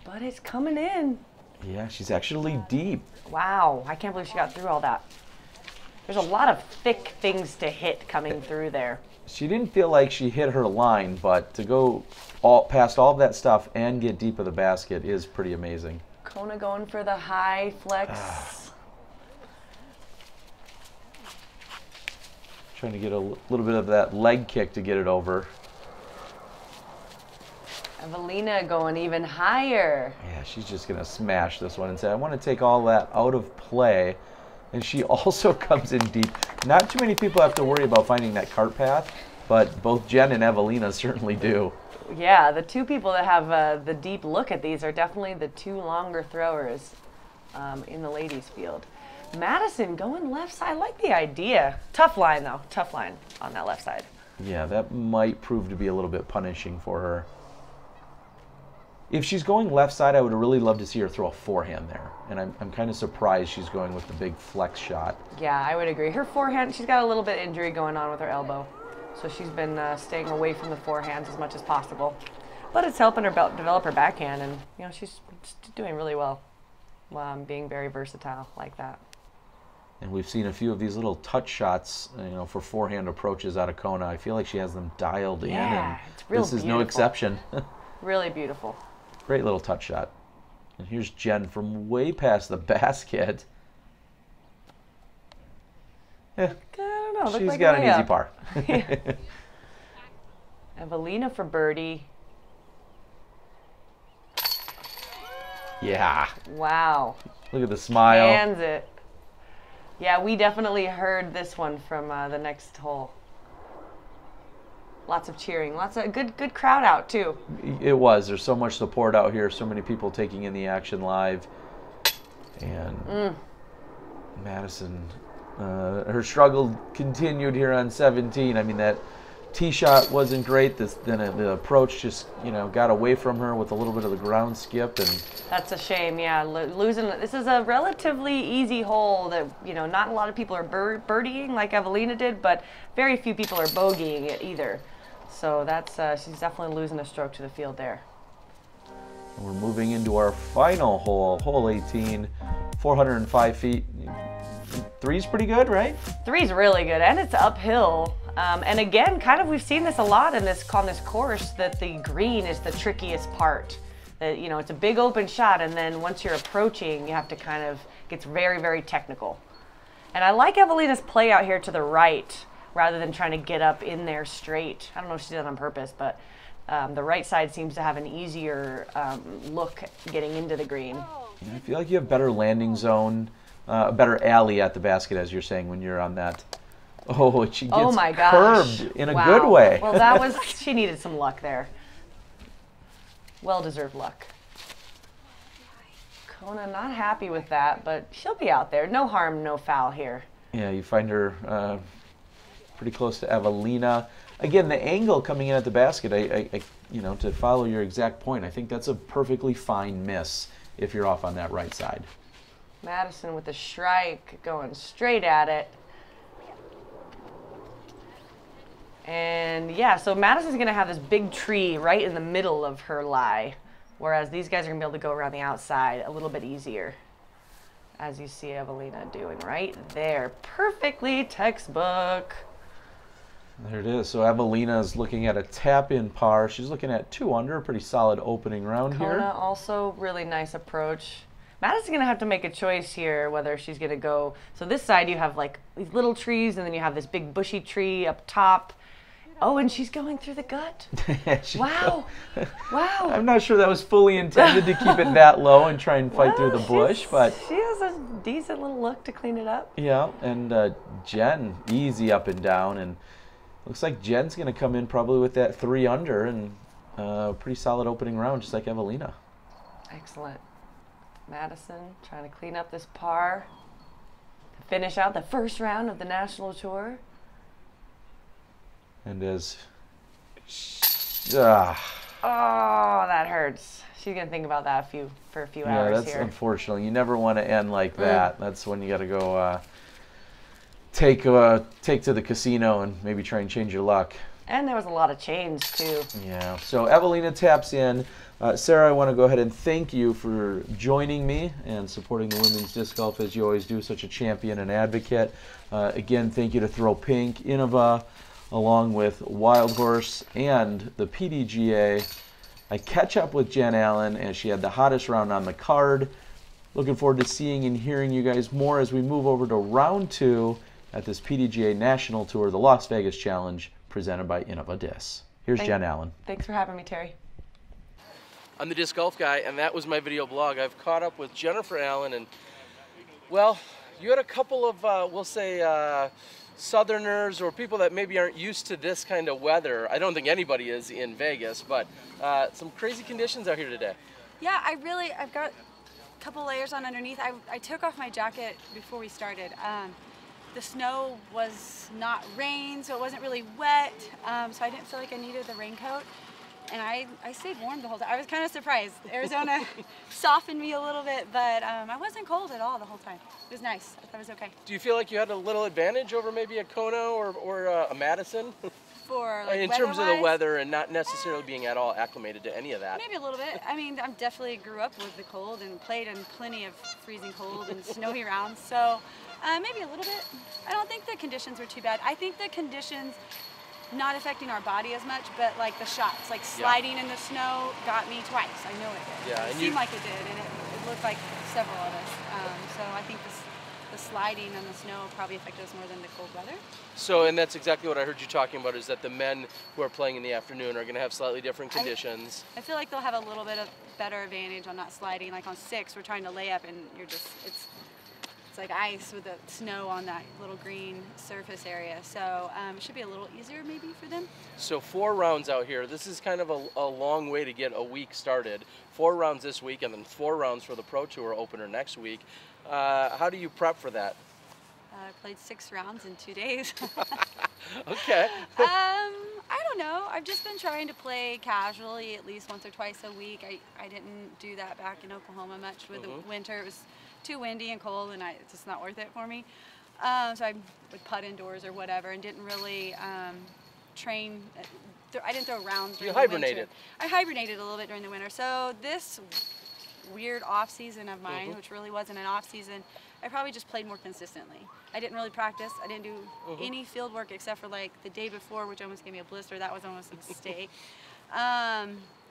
but it's coming in. Yeah, she's actually deep. Wow, I can't believe she got through all that. There's a lot of thick things to hit coming through there. She didn't feel like she hit her line, but to go past all of that stuff and get deep of the basket is pretty amazing. Kona going for the high flex. Trying to get a little bit of that leg kick to get it over. Eveliina going even higher. Yeah, she's just going to smash this one and say, I want to take all that out of play. And she also comes in deep. Not too many people have to worry about finding that cart path, but both Jen and Eveliina certainly do. Yeah, the two people that have the deep look at these are definitely the two longer throwers in the ladies' field. Madison going left side. I like the idea. Tough line, though. Tough line on that left side. Yeah, that might prove to be a little bit punishing for her. If she's going left side, I would really love to see her throw a forehand there. And I'm kind of surprised she's going with the big flex shot. Yeah, I would agree. Her forehand, she's got a little bit of injury going on with her elbow. So she's been staying away from the forehands as much as possible. But it's helping her develop her backhand, and you know she's doing really well, being very versatile like that. And we've seen a few of these little touch shots, you know, for forehand approaches out of Kona. I feel like she has them dialed in, and it's real this is beautiful. no exception. Really beautiful. Great little touch shot. And here's Jen from way past the basket. Yeah, I don't know. she's like got an easy par. Eveliina for birdie. Yeah. Wow. Look at the smile. Hands it. Yeah, we definitely heard this one from the next hole. Lots of cheering, lots of good crowd out too. It was. There's so much support out here. So many people taking in the action live. And Madison, her struggle continued here on 17. I mean, that tee shot wasn't great. Then the approach just, you know, got away from her with a little bit of the ground skip, and that's a shame. Yeah, losing. This is a relatively easy hole that, you know, not a lot of people are birdieing like Eveliina did, but very few people are bogeying it either. So that's she's definitely losing a stroke to the field there. we're moving into our final hole, hole 18, 405 feet. Three's pretty good, right? Three's really good, and it's uphill. And again, kind of, we've seen this a lot on this course, that the green is the trickiest part. That, you know, it's a big open shot, and then once you're approaching, you have to kind of, gets very, very technical. And I like Eveliina's play out here to the right, rather than trying to get up in there straight. I don't know if she did it on purpose, but the right side seems to have an easier look getting into the green. I feel like you have better landing zone, a better alley at the basket, as you're saying, when you're on that. Oh, she gets my gosh. curved in a good way. Well, that was, she needed some luck there. Well-deserved luck. Kona not happy with that, but she'll be out there. No harm, no foul here. Yeah, you find her pretty close to Eveliina. Again, the angle coming in at the basket, I you know, to follow your exact point, I think that's a perfectly fine miss if you're off on that right side. Madison with the strike, going straight at it. And yeah, so Madison's gonna have this big tree right in the middle of her lie, whereas these guys are gonna be able to go around the outside a little bit easier, as you see Eveliina doing right there. Perfectly textbook. There it is. So Eveliina is looking at a tap-in par. She's looking at 2 under, a pretty solid opening round here. Kona also really nice approach. Madison's gonna have to make a choice here whether she's gonna go. So this side you have like these little trees, and then you have this big bushy tree up top. Oh, and she's going through the gut. Wow. Wow. I'm not sure that was fully intended to keep it that low and try and fight through the bush, but she has a decent little look to clean it up. yeah, and Jen, easy up and down, and looks like Jen's going to come in probably with that 3 under and a pretty solid opening round, just like Eveliina. Excellent. Madison trying to clean up this par to finish out the first round of the National Tour. And as oh, that hurts. She's gonna think about that for a few hours that's here. Unfortunately, you never want to end like that. That's when you got to go take to the casino and maybe try and change your luck. And there was a lot of change too. Yeah. So Eveliina taps in. Sarah, I want to go ahead and thank you for joining me and supporting the women's disc golf as you always do, such a champion and advocate. Again, thank you to Throw Pink, Innova, along with Wild Horse and the PDGA. I catch up with Jen Allen as she had the hottest round on the card. Looking forward to seeing and hearing you guys more as we move over to round 2 at this PDGA National Tour, the Las Vegas Challenge, presented by Innova Discs. Here's Jen Allen. Thanks for having me, Terry. I'm the Disc Golf Guy, and that was my video blog. I've caught up with Jennifer Allen, and, well, you had a couple of, we'll say, Southerners or people that maybe aren't used to this kind of weather. I don't think anybody is in Vegas, but some crazy conditions out here today. Yeah, I've got a couple layers on underneath. I took off my jacket before we started. The snow was not rain, so it wasn't really wet, so I didn't feel like I needed the raincoat. and I stayed warm the whole time. I was kind of surprised. Arizona softened me a little bit, but I wasn't cold at all the whole time. It was nice. I thought it was okay. Do you feel like you had a little advantage over maybe a Kona or a Madison? For like in terms of the weather and not necessarily being at all acclimated to any of that. Maybe a little bit. I mean, I definitely grew up with the cold and played in plenty of freezing cold and snowy rounds, so maybe a little bit. I don't think the conditions were too bad. I think the conditions not affecting our body as much, but like the shots, like sliding in the snow got me twice. I know it did. Yeah, it seemed like it did, and it looked like several of us. So I think the sliding and the snow probably affected us more than the cold weather. So, and that's exactly what I heard you talking about, is that the men who are playing in the afternoon are going to have slightly different conditions. I feel like they'll have a little bit of better advantage on not sliding. Like on 6, we're trying to lay up, and you're just, it's like ice with the snow on that little green surface area. So it should be a little easier maybe for them. So 4 rounds out here. This is kind of a long way to get a week started. 4 rounds this week and then 4 rounds for the Pro Tour opener next week. How do you prep for that? I played 6 rounds in 2 days. Okay. I don't know. I've just been trying to play casually at least once or twice a week. I didn't do that back in Oklahoma much with the winter. It was too windy and cold, and it's just not worth it for me. So I would putt indoors or whatever, and didn't really train. I didn't throw rounds during the winter. You hibernated. I hibernated a little bit during the winter. So this weird off season of mine, which really wasn't an off season, I probably just played more consistently. I didn't really practice. I didn't do any field work except for like the day before, which almost gave me a blister. That was almost a mistake.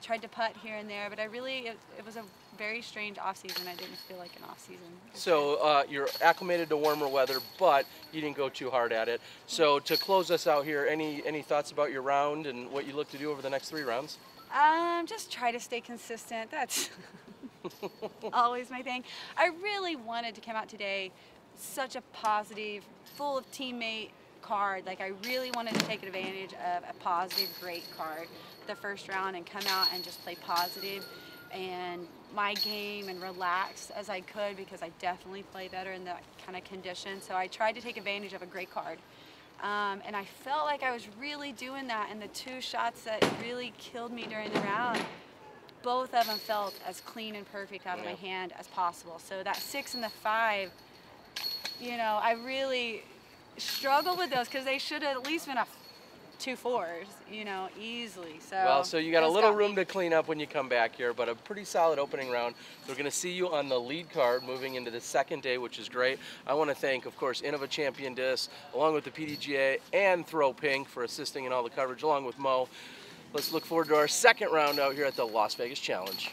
Tried to putt here and there, but it was a very strange off season. I didn't feel like an off season. So you're acclimated to warmer weather, but you didn't go too hard at it. So to close us out here, any thoughts about your round and what you look to do over the next 3 rounds? Just try to stay consistent. That's always my thing. I really wanted to come out today such a positive, full of teammate card. Like I really wanted to take advantage of a positive, great card the first round and come out and just play positive and my game and relax as I could, because I definitely play better in that kind of condition. So I tried to take advantage of a great card. And I felt like I was really doing that, and the 2 shots that really killed me during the round, both of them felt as clean and perfect out of my hand as possible. So that 6 and the 5, you know, I really struggled with those because they should have at least been 2 4s, you know, easily. So you got a little room to clean up when you come back here, but a pretty solid opening round. We're going to see you on the lead card moving into the 2nd day, which is great. I want to thank, of course, Innova Champion Discs, along with the PDGA and Throw Pink for assisting in all the coverage, along with Mo. Let's look forward to our 2nd round out here at the Las Vegas Challenge.